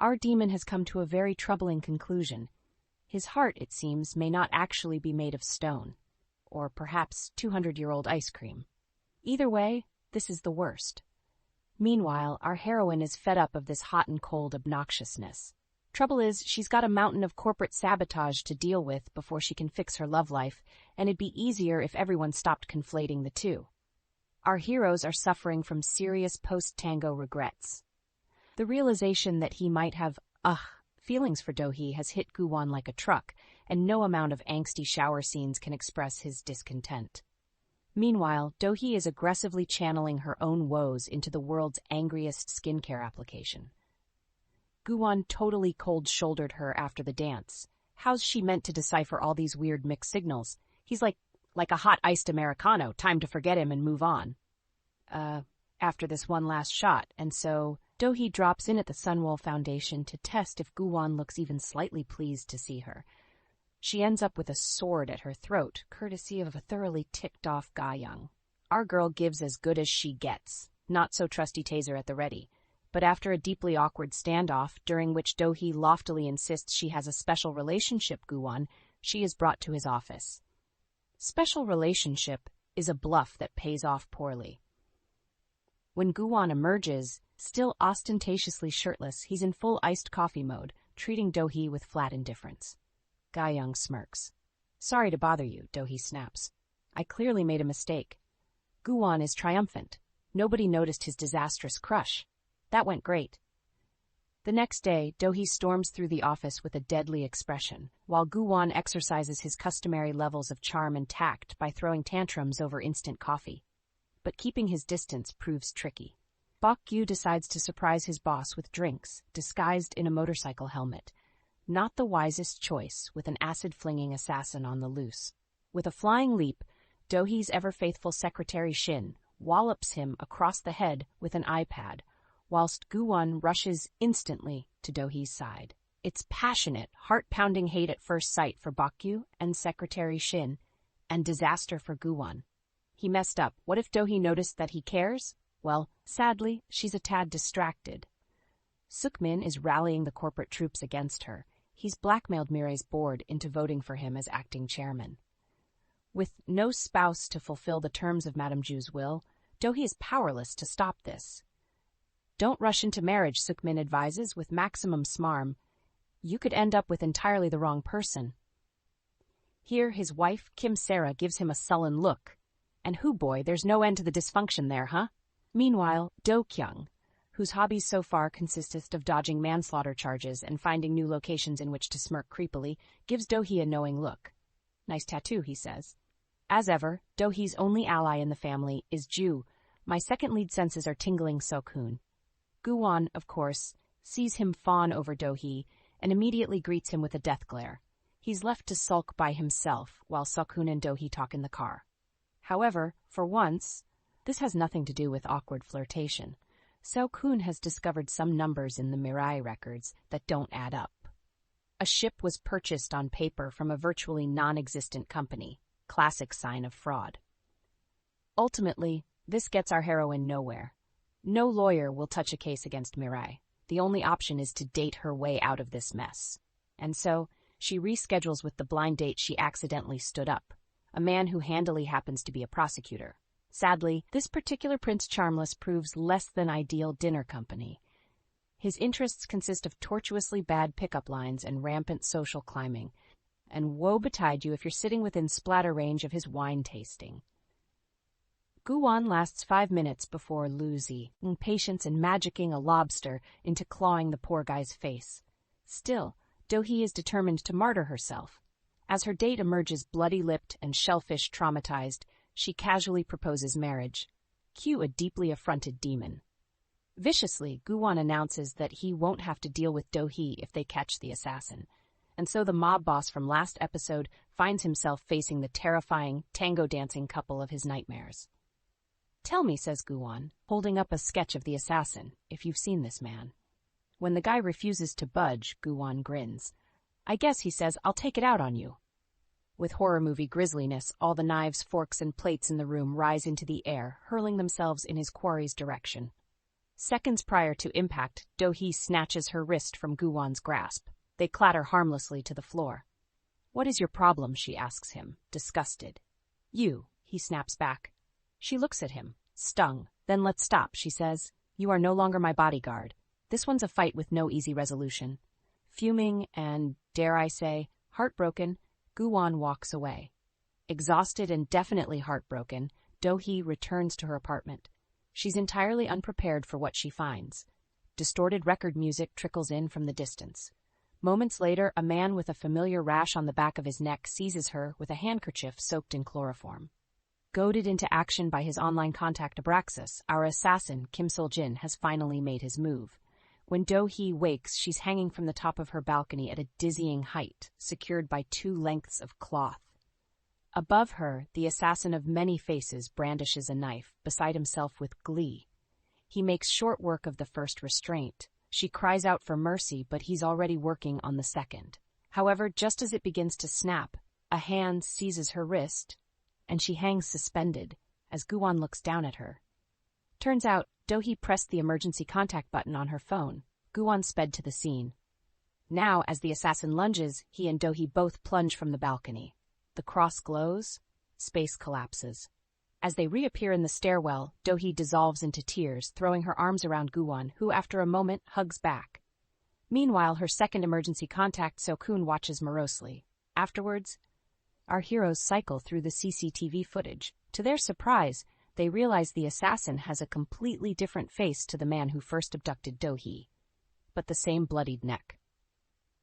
our demon has come to a very troubling conclusion. His heart, it seems, may not actually be made of stone, or perhaps 200-year-old ice cream. Either way, this is the worst. Meanwhile, our heroine is fed up of this hot and cold obnoxiousness. Trouble is, she's got a mountain of corporate sabotage to deal with before she can fix her love life, and it'd be easier if everyone stopped conflating the two. Our heroes are suffering from serious post-tango regrets. The realization that he might have, feelings for Do-hee has hit Gu-won like a truck, and no amount of angsty shower scenes can express his discontent. Meanwhile, Do-hee is aggressively channeling her own woes into the world's angriest skincare application. Gu-won totally cold-shouldered her after the dance. How's she meant to decipher all these weird mixed signals? He's like a hot iced Americano, time to forget him and move on. After this one last shot, and so Do-hee drops in at the Sunwol Foundation to test if Gu-won looks even slightly pleased to see her. She ends up with a sword at her throat, courtesy of a thoroughly ticked-off Ga-young. Our girl gives as good as she gets, not so trusty taser at the ready. But after a deeply awkward standoff, during which Do-hee loftily insists she has a special relationship Gu-won, she is brought to his office. Special relationship is a bluff that pays off poorly. When Gu-won emerges, still ostentatiously shirtless, he's in full iced coffee mode, treating Do-hee with flat indifference. Ga-young smirks. Sorry to bother you, Do-hee snaps. I clearly made a mistake. Gu-won is triumphant. Nobody noticed his disastrous crush. That went great. The next day, Do-hee storms through the office with a deadly expression, while Gu-won exercises his customary levels of charm and tact by throwing tantrums over instant coffee. But keeping his distance proves tricky. Bok-gyu decides to surprise his boss with drinks, disguised in a motorcycle helmet. Not the wisest choice, with an acid-flinging assassin on the loose. With a flying leap, Do-hee's ever-faithful secretary Shin wallops him across the head with an iPad, whilst Gu-won rushes instantly to Do-hee's side. It's passionate, heart-pounding hate at first sight for Bok-gyu and Secretary Shin, and disaster for Gu-won. He messed up. What if Do-hee noticed that he cares? Well, sadly, she's a tad distracted. Suk-min is rallying the corporate troops against her. He's blackmailed Mirai's board into voting for him as acting chairman. With no spouse to fulfill the terms of Madame Ju's will, Do-hee is powerless to stop this. Don't rush into marriage, Suk-min advises, with maximum smarm. You could end up with entirely the wrong person. Here, his wife, Kim Sarah, gives him a sullen look. And hoo boy, there's no end to the dysfunction there, huh? Meanwhile, Do-kyung, whose hobbies so far consist of dodging manslaughter charges and finding new locations in which to smirk creepily, gives Do-hee a knowing look. Nice tattoo, he says. As ever, Do-hee's only ally in the family is Ju. My second lead senses are tingling Sok-hoon. Gu-won, of course, sees him fawn over Do-hee and immediately greets him with a death glare. He's left to sulk by himself while Sok-hoon and Do-hee talk in the car. However, for once, this has nothing to do with awkward flirtation. Sok-hoon has discovered some numbers in the Mirai records that don't add up. A ship was purchased on paper from a virtually non-existent company, classic sign of fraud. Ultimately, this gets our heroine nowhere. No lawyer will touch a case against Mirai. The only option is to date her way out of this mess. And so, she reschedules with the blind date she accidentally stood up, a man who handily happens to be a prosecutor. Sadly, this particular Prince Charmless proves less than ideal dinner company. His interests consist of tortuously bad pickup lines and rampant social climbing, and woe betide you if you're sitting within splatter range of his wine tasting. Gu-won lasts 5 minutes before losing patience and magicking a lobster into clawing the poor guy's face. Still, Do-hee is determined to martyr herself. As her date emerges bloody-lipped and shellfish traumatized, she casually proposes marriage. Cue a deeply affronted demon. Viciously, Gu-won announces that he won't have to deal with Do-hee if they catch the assassin. And so the mob boss from last episode finds himself facing the terrifying, tango-dancing couple of his nightmares. Tell me, says Gu-won, holding up a sketch of the assassin, if you've seen this man. When the guy refuses to budge, Gu-won grins. I guess, he says, I'll take it out on you. With horror movie grisliness, all the knives, forks, and plates in the room rise into the air, hurling themselves in his quarry's direction. Seconds prior to impact, Do-hee snatches her wrist from Gu-won's grasp. They clatter harmlessly to the floor. "What is your problem?" she asks him, disgusted. "You," he snaps back. She looks at him, stung. "Then let's stop," she says. "You are no longer my bodyguard. This one's a fight with no easy resolution." Fuming and, dare I say, heartbroken, Gu-won walks away. Exhausted and definitely heartbroken, Do-hee returns to her apartment. She's entirely unprepared for what she finds. Distorted record music trickles in from the distance. Moments later, a man with a familiar rash on the back of his neck seizes her with a handkerchief soaked in chloroform. Goaded into action by his online contact Abraxas, our assassin, Kim Sul-jin, has finally made his move. When Do-hee wakes, she's hanging from the top of her balcony at a dizzying height, secured by 2 lengths of cloth. Above her, the assassin of many faces brandishes a knife, beside himself with glee. He makes short work of the first restraint. She cries out for mercy, but he's already working on the second. However, just as it begins to snap, a hand seizes her wrist, and she hangs suspended, as Gu-won looks down at her. Turns out, Do-hee pressed the emergency contact button on her phone. Gu-won sped to the scene. Now, as the assassin lunges, he and Do-hee both plunge from the balcony. The cross glows, space collapses. As they reappear in the stairwell, Do-hee dissolves into tears, throwing her arms around Gu-won, who after a moment hugs back. Meanwhile, her second emergency contact So-kun watches morosely. Afterwards, our heroes cycle through the CCTV footage. To their surprise, they realize the assassin has a completely different face to the man who first abducted Do-hee, but the same bloodied neck.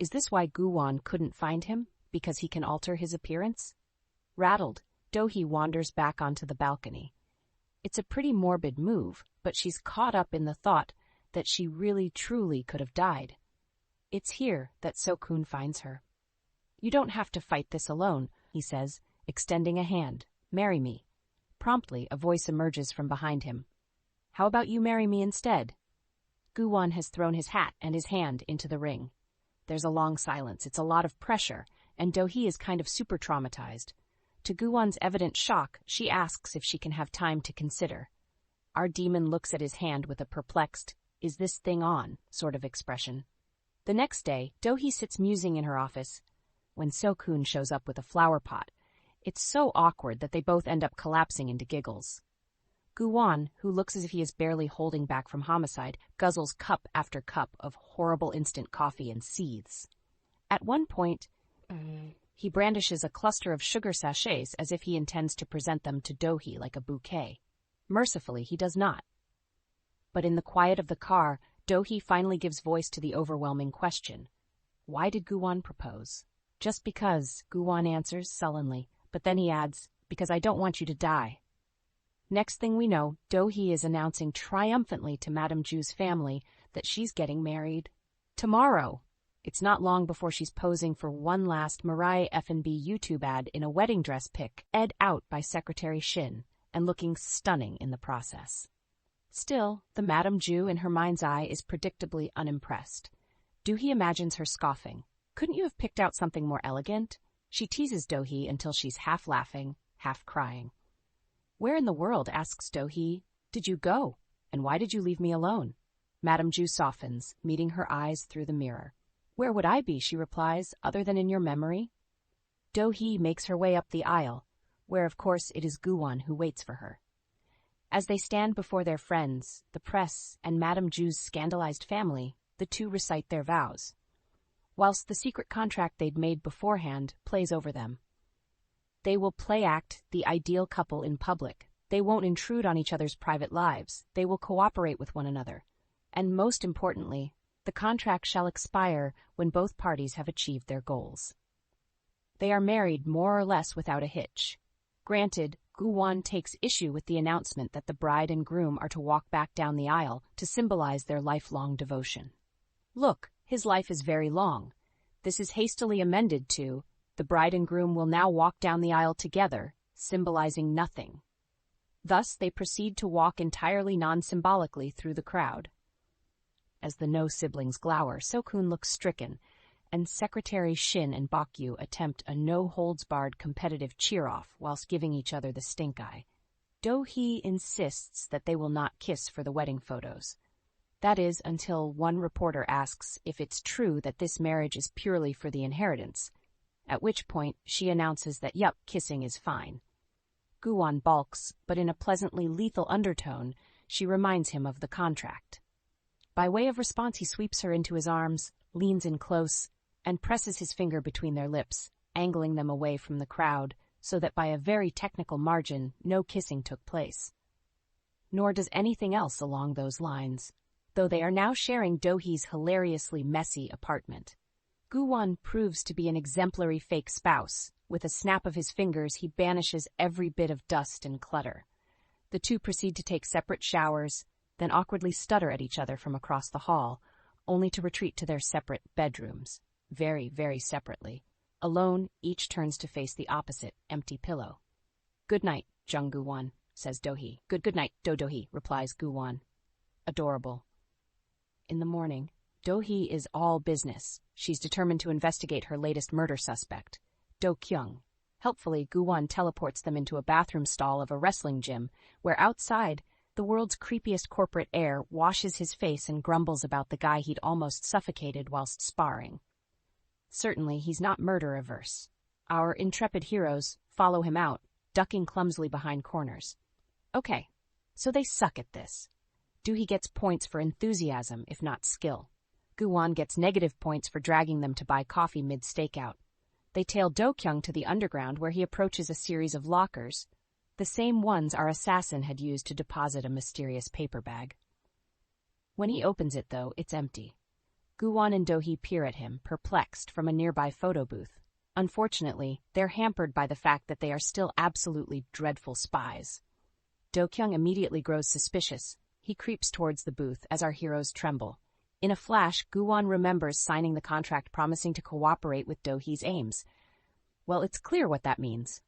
Is this why Gu-won couldn't find him? Because he can alter his appearance? Rattled, Do-hee wanders back onto the balcony. It's a pretty morbid move, but she's caught up in the thought that she really truly could have died. It's here that So-kun finds her. "You don't have to fight this alone," he says, extending a hand. "Marry me." Promptly, a voice emerges from behind him. "How about you marry me instead?" Gu-won has thrown his hat and his hand into the ring. There's a long silence. It's a lot of pressure, and Do-hee is kind of super traumatized. To Gu-won's evident shock, she asks if she can have time to consider. Our demon looks at his hand with a perplexed, "Is this thing on?" sort of expression. The next day, Do-hee sits musing in her office when So-kun shows up with a flower pot. It's so awkward that they both end up collapsing into giggles. Gu-won, who looks as if he is barely holding back from homicide, guzzles cup after cup of horrible instant coffee and seethes. At one point, he brandishes a cluster of sugar sachets as if he intends to present them to Do-hee like a bouquet. Mercifully, he does not. But in the quiet of the car, Do-hee finally gives voice to the overwhelming question. Why did Gu-won propose? "Just because," Gu-won answers sullenly, but then he adds, "because I don't want you to die." Next thing we know, Do-hee is announcing triumphantly to Madame Ju's family that she's getting married tomorrow. It's not long before she's posing for one last Mariah F&B YouTube ad in a wedding dress pic, ed out by Secretary Shin, and looking stunning in the process. Still, the Madame Ju in her mind's eye is predictably unimpressed. Do-hee imagines her scoffing. "Couldn't you have picked out something more elegant?" She teases Do-hee until she's half laughing, half crying. "Where in the world," asks Do-hee, "did you go? And why did you leave me alone?" Madame Ju softens, meeting her eyes through the mirror. "Where would I be," she replies, "other than in your memory?" Do-hee makes her way up the aisle, where of course it is Gu-won who waits for her. As they stand before their friends, the press, and Madame Ju's scandalized family, the two recite their vows, whilst the secret contract they'd made beforehand plays over them. They will play-act the ideal couple in public. They won't intrude on each other's private lives. They will cooperate with one another. And most importantly, the contract shall expire when both parties have achieved their goals. They are married more or less without a hitch. Granted, Gu-won takes issue with the announcement that the bride and groom are to walk back down the aisle to symbolize their lifelong devotion. Look, his life is very long. This is hastily amended to, the bride and groom will now walk down the aisle together, symbolizing nothing. Thus, they proceed to walk entirely non-symbolically through the crowd. As the no-siblings glower, So-kun looks stricken, and Secretary Shin and Bok-yu attempt a no-holds-barred competitive cheer-off whilst giving each other the stink eye. Do-hee insists that they will not kiss for the wedding photos. That is, until one reporter asks if it's true that this marriage is purely for the inheritance, at which point she announces that yup, kissing is fine. Gu-won balks, but in a pleasantly lethal undertone, she reminds him of the contract. By way of response, he sweeps her into his arms, leans in close, and presses his finger between their lips, angling them away from the crowd, so that by a very technical margin, no kissing took place. Nor does anything else along those lines, though they are now sharing Do-hee's hilariously messy apartment. Gu-won proves to be an exemplary fake spouse. With a snap of his fingers, he banishes every bit of dust and clutter. The two proceed to take separate showers, then awkwardly stutter at each other from across the hall, only to retreat to their separate bedrooms, very, very separately. Alone, each turns to face the opposite, empty pillow. "Good night, Jung Gu-won," says Do-hee. Good night, Do-hee," replies Gu-won. Adorable. In the morning, Do-hee is all business. She's determined to investigate her latest murder suspect, Do-kyung. Helpfully, Gu-won teleports them into a bathroom stall of a wrestling gym, where outside, the world's creepiest corporate heir washes his face and grumbles about the guy he'd almost suffocated whilst sparring. Certainly, he's not murder-averse. Our intrepid heroes follow him out, ducking clumsily behind corners. Okay, so they suck at this. Do-hee gets points for enthusiasm, if not skill. Gu-won gets negative points for dragging them to buy coffee mid-stakeout. They tail Do-kyung to the underground, where he approaches a series of lockers, the same ones our assassin had used to deposit a mysterious paper bag. When he opens it, though, it's empty. Gu-won and Do-hee peer at him, perplexed, from a nearby photo booth. Unfortunately, they're hampered by the fact that they are still absolutely dreadful spies. Do-kyung immediately grows suspicious. He creeps towards the booth as our heroes tremble. In a flash, Gu-won remembers signing the contract promising to cooperate with Do-hee's aims. Well, it's clear what that means.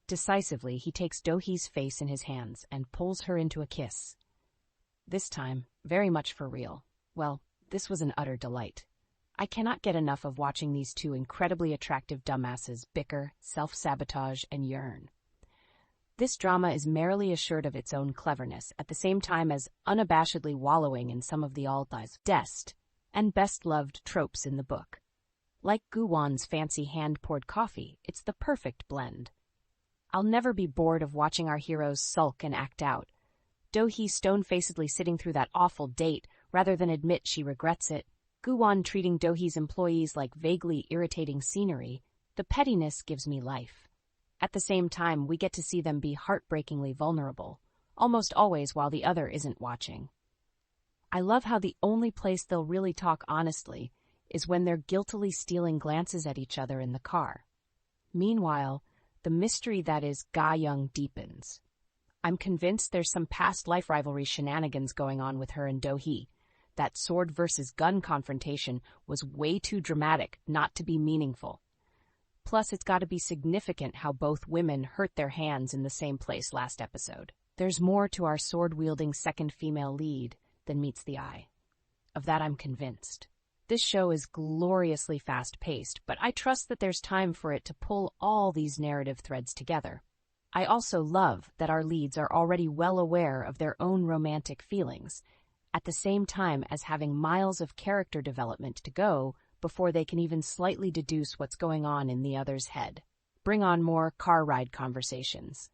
Decisively, he takes Do-hee's face in his hands and pulls her into a kiss. This time, very much for real. Well, this was an utter delight. I cannot get enough of watching these two incredibly attractive dumbasses bicker, self-sabotage, and yearn. This drama is merrily assured of its own cleverness, at the same time as unabashedly wallowing in some of the Althai's best and best-loved tropes in the book. Like Gu-won's fancy hand-poured coffee, it's the perfect blend. I'll never be bored of watching our heroes sulk and act out. Do-hee stone-facedly sitting through that awful date rather than admit she regrets it. Gu-won treating Do-hee's employees like vaguely irritating scenery. The pettiness gives me life. At the same time, we get to see them be heartbreakingly vulnerable, almost always while the other isn't watching. I love how the only place they'll really talk honestly is when they're guiltily stealing glances at each other in the car. Meanwhile, the mystery that is Ga-young deepens. I'm convinced there's some past life rivalry shenanigans going on with her and Do-hee. That sword versus gun confrontation was way too dramatic not to be meaningful. Plus, it's got to be significant how both women hurt their hands in the same place last episode. There's more to our sword-wielding second female lead than meets the eye. Of that I'm convinced. This show is gloriously fast-paced, but I trust that there's time for it to pull all these narrative threads together. I also love that our leads are already well aware of their own romantic feelings, at the same time as having miles of character development to go before they can even slightly deduce what's going on in the other's head. Bring on more car ride conversations.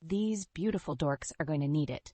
These beautiful dorks are going to need it.